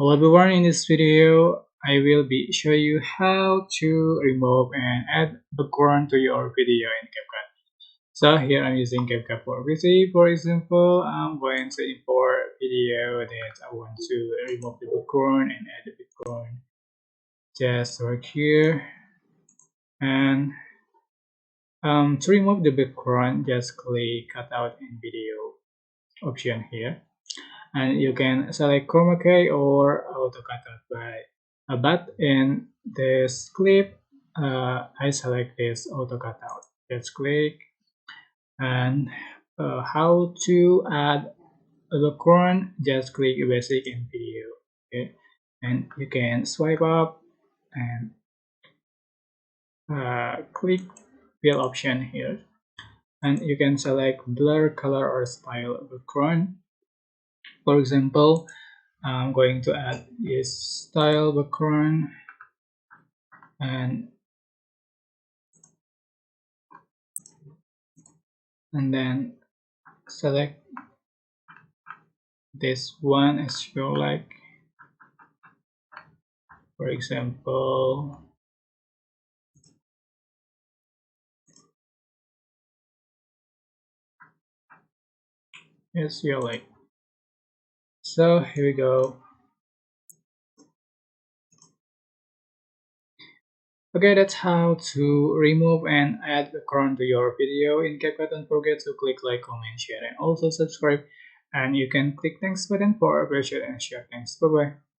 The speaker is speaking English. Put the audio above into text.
Hello everyone, in this video I will be show you how to remove and add background to your video in CapCut. So here I'm using CapCut for PC. For example, I'm going to import video that I want to remove the background and add the background. Just right here, and to remove the background, just click cutout in video option here. And you can select chroma key or auto cutout but in this clip I select this auto cutout. Let's click, and how to add a background, just click basic in video. Okay, and you can swipe up and click fill option here, and you can select blur, color, or style background. For example, I'm going to add this style background, and then select this one as you like. For example, as you like. So here we go. Okay, that's how to remove and add background to your video in CapCut. Don't forget to click like, comment, share, and also subscribe. And you can click thanks button for appreciate and share. Thanks. Bye bye.